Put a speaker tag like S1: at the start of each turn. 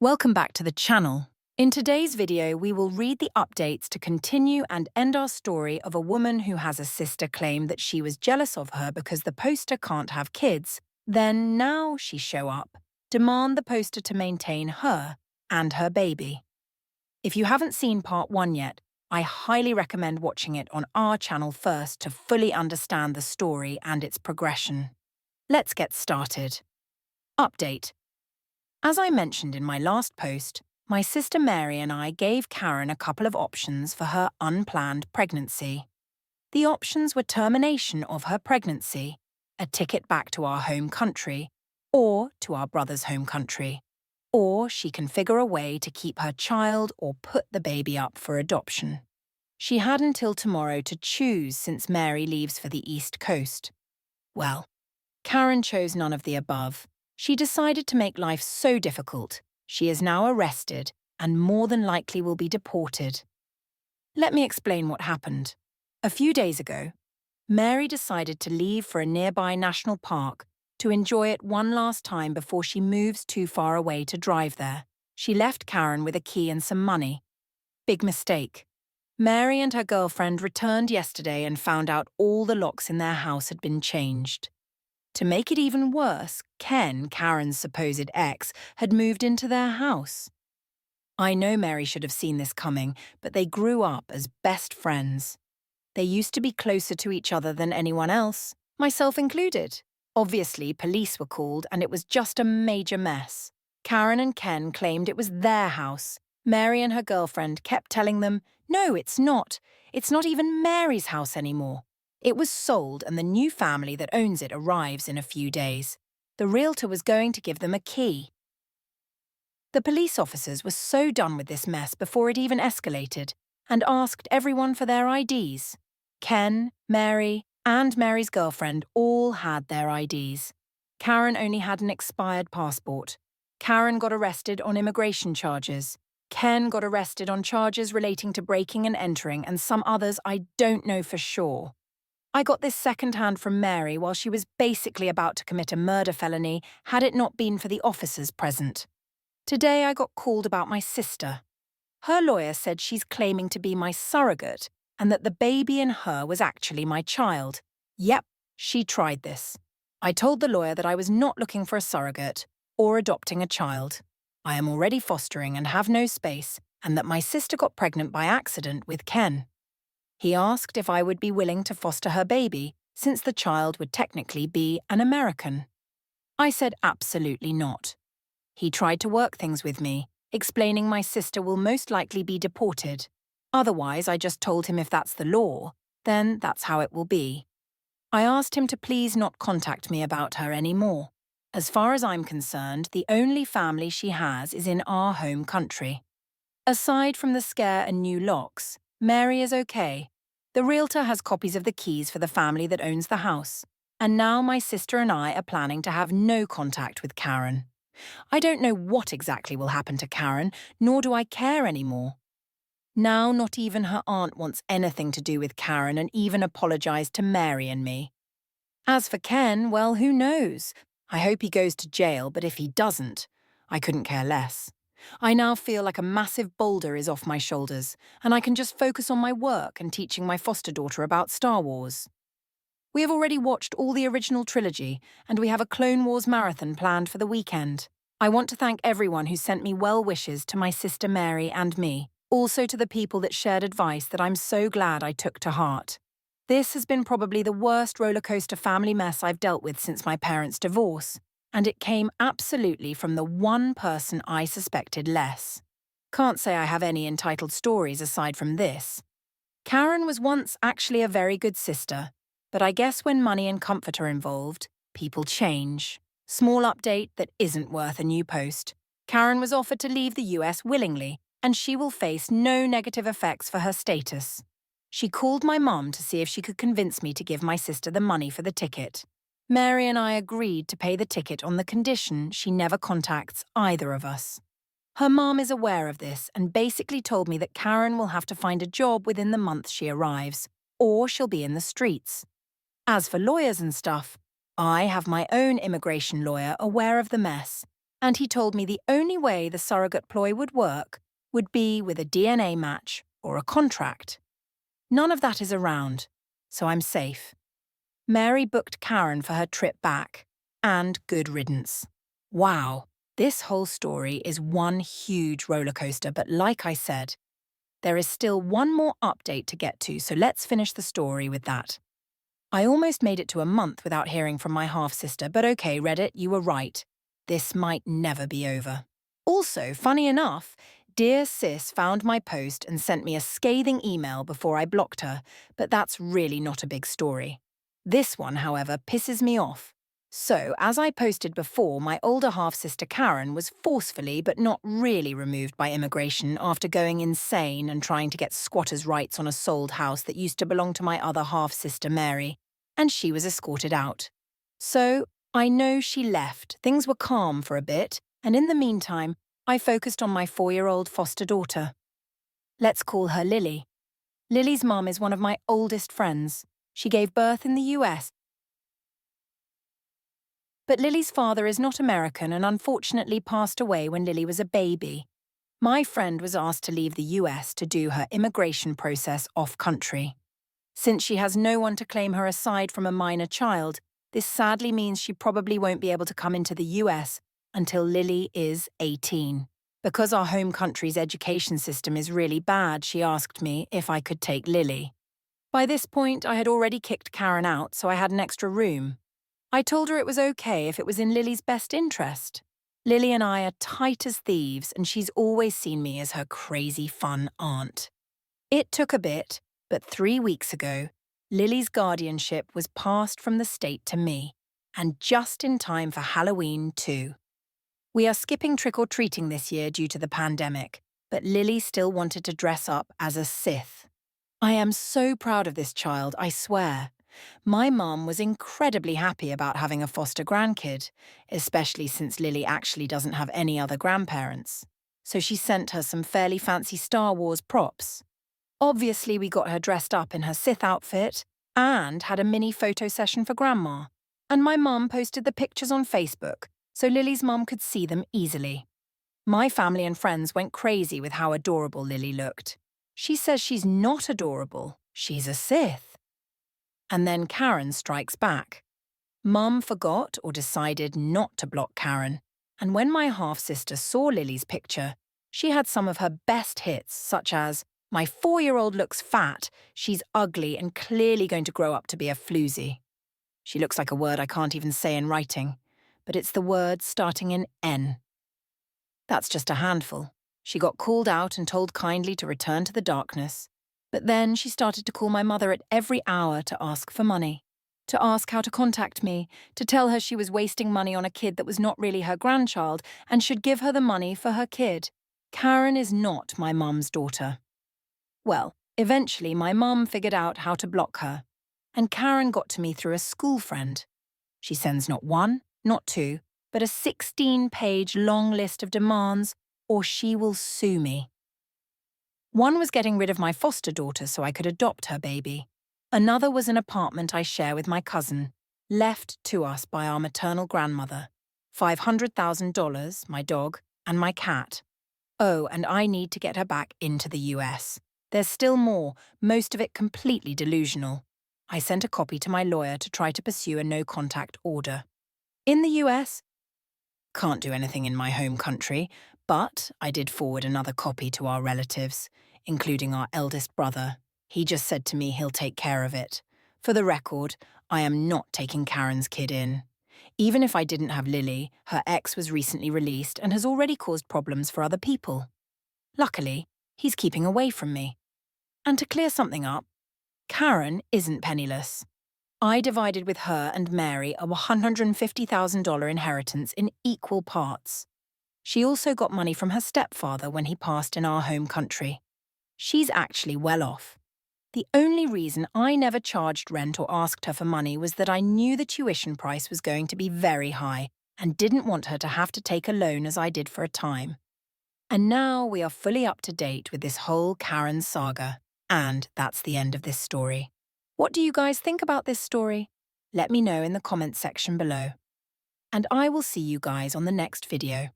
S1: Welcome back to the channel. In today's video, we will read the updates to continue and end our story of a woman who has a sister claim that she was jealous of her because the poster can't have kids. Then now she show up, demand the poster to maintain her and her baby. If you haven't seen part 1 yet, I highly recommend watching it on our channel first to fully understand the story and its progression. Let's get started. Update. As I mentioned in my last post, my sister Mary and I gave Karen a couple of options for her unplanned pregnancy. The options were termination of her pregnancy, a ticket back to our home country, or to our brother's home country, or she can figure a way to keep her child or put the baby up for adoption. She had until tomorrow to choose since Mary leaves for the East Coast. Well, Karen chose none of the above. She decided to make life so difficult. She is now arrested and more than likely will be deported. Let me explain what happened. A few days ago, Mary decided to leave for a nearby national park to enjoy it one last time before she moves too far away to drive there. She left Karen with a key and some money. Big mistake. Mary and her girlfriend returned yesterday and found out all the locks in their house had been changed. To make it even worse, Ken, Karen's supposed ex, had moved into their house. I know Mary should have seen this coming, but they grew up as best friends. They used to be closer to each other than anyone else, myself included. Obviously, police were called and it was just a major mess. Karen and Ken claimed it was their house. Mary and her girlfriend kept telling them, "No, it's not. It's not even Mary's house anymore." It was sold and the new family that owns it arrives in a few days. The realtor was going to give them a key. The police officers were so done with this mess before it even escalated and asked everyone for their IDs. Ken, Mary, and Mary's girlfriend all had their IDs. Karen only had an expired passport. Karen got arrested on immigration charges. Ken got arrested on charges relating to breaking and entering and some others I don't know for sure. I got this second-hand from Mary while she was basically about to commit a murder felony had it not been for the officers present. Today I got called about my sister. Her lawyer said she's claiming to be my surrogate and that the baby in her was actually my child. Yep, she tried this. I told the lawyer that I was not looking for a surrogate or adopting a child. I am already fostering and have no space, and that my sister got pregnant by accident with Ken. He asked if I would be willing to foster her baby, since the child would technically be an American. I said absolutely not. He tried to work things with me, explaining my sister will most likely be deported. Otherwise, I just told him if that's the law, then that's how it will be. I asked him to please not contact me about her anymore. As far as I'm concerned, the only family she has is in our home country. Aside from the scare and new locks, Mary is okay. The realtor has copies of the keys for the family that owns the house. And now my sister and I are planning to have no contact with Karen. I don't know what exactly will happen to Karen, nor do I care anymore. Now not even her aunt wants anything to do with Karen and even apologized to Mary and me. As for Ken, well, who knows? I hope he goes to jail, but if he doesn't, I couldn't care less. I now feel like a massive boulder is off my shoulders, and I can just focus on my work and teaching my foster daughter about Star Wars. We have already watched all the original trilogy, and we have a Clone Wars marathon planned for the weekend. I want to thank everyone who sent me well wishes to my sister Mary and me, also to the people that shared advice that I'm so glad I took to heart. This has been probably the worst rollercoaster family mess I've dealt with since my parents' divorce. And it came absolutely from the one person I suspected less. Can't say I have any entitled stories aside from this. Karen was once actually a very good sister, but I guess when money and comfort are involved, people change. Small update that isn't worth a new post. Karen was offered to leave the US willingly, and she will face no negative effects for her status. She called my mum to see if she could convince me to give my sister the money for the ticket. Mary and I agreed to pay the ticket on the condition she never contacts either of us. Her mom is aware of this and basically told me that Karen will have to find a job within the month she arrives, or she'll be in the streets. As for lawyers and stuff, I have my own immigration lawyer aware of the mess, And he told me the only way the surrogate ploy would work would be with a DNA match or a contract. None of that is around, so I'm safe. Mary booked Karen for her trip back, and good riddance. Wow, this whole story is one huge rollercoaster, but like I said, there is still one more update to get to, so let's finish the story with that. I almost made it to a month without hearing from my half-sister, but okay, Reddit, you were right. This might never be over. Also, funny enough, Dear Sis found my post and sent me a scathing email before I blocked her, but that's really not a big story. This one, however, pisses me off. So, as I posted before, my older half-sister Karen was forcefully but not really removed by immigration after going insane and trying to get squatters' rights on a sold house that used to belong to my other half-sister Mary, and she was escorted out. So, I know she left, things were calm for a bit, and in the meantime, I focused on my 4-year-old foster daughter. Let's call her Lily. Lily's mum is one of my oldest friends. She gave birth in the US. But Lily's father is not American and unfortunately passed away when Lily was a baby. My friend was asked to leave the US to do her immigration process off-country. Since she has no one to claim her aside from a minor child, this sadly means she probably won't be able to come into the US until Lily is 18. Because our home country's education system is really bad, she asked me if I could take Lily. By this point, I had already kicked Karen out, so I had an extra room. I told her it was okay if it was in Lily's best interest. Lily and I are tight as thieves, and she's always seen me as her crazy fun aunt. It took a bit, but 3 weeks ago, Lily's guardianship was passed from the state to me, and just in time for Halloween too. We are skipping trick-or-treating this year due to the pandemic, but Lily still wanted to dress up as a Sith. I am so proud of this child, I swear. My mum was incredibly happy about having a foster grandkid, especially since Lily actually doesn't have any other grandparents. So she sent her some fairly fancy Star Wars props. Obviously, we got her dressed up in her Sith outfit and had a mini photo session for Grandma. And my mum posted the pictures on Facebook, so Lily's mum could see them easily. My family and friends went crazy with how adorable Lily looked. She says she's not adorable, she's a Sith. And then Karen strikes back. Mum forgot or decided not to block Karen, and when my half-sister saw Lily's picture, she had some of her best hits, such as, "My 4-year-old looks fat, she's ugly and clearly going to grow up to be a floozy." She looks like a word I can't even say in writing, but it's the word starting in N. That's just a handful. She got called out and told kindly to return to the darkness. But then she started to call my mother at every hour to ask for money, to ask how to contact me, to tell her she was wasting money on a kid that was not really her grandchild and should give her the money for her kid. Karen is not my mum's daughter. Well, eventually my mum figured out how to block her, and Karen got to me through a school friend. She sends not one, not two, but a 16-page long list of demands, or she will sue me. One was getting rid of my foster daughter so I could adopt her baby. Another was an apartment I share with my cousin, left to us by our maternal grandmother. $500,000, my dog, and my cat. Oh, and I need to get her back into the US. There's still more, most of it completely delusional. I sent a copy to my lawyer to try to pursue a no-contact order. In the US, can't do anything in my home country, but I did forward another copy to our relatives, including our eldest brother. He just said to me he'll take care of it. For the record, I am not taking Karen's kid in. Even if I didn't have Lily, her ex was recently released and has already caused problems for other people. Luckily, he's keeping away from me. And to clear something up, Karen isn't penniless. I divided with her and Mary a $150,000 inheritance in equal parts. She also got money from her stepfather when he passed in our home country. She's actually well off. The only reason I never charged rent or asked her for money was that I knew the tuition price was going to be very high and didn't want her to have to take a loan as I did for a time. And now we are fully up to date with this whole Karen saga, and that's the end of this story. What do you guys think about this story? Let me know in the comments section below. And I will see you guys on the next video.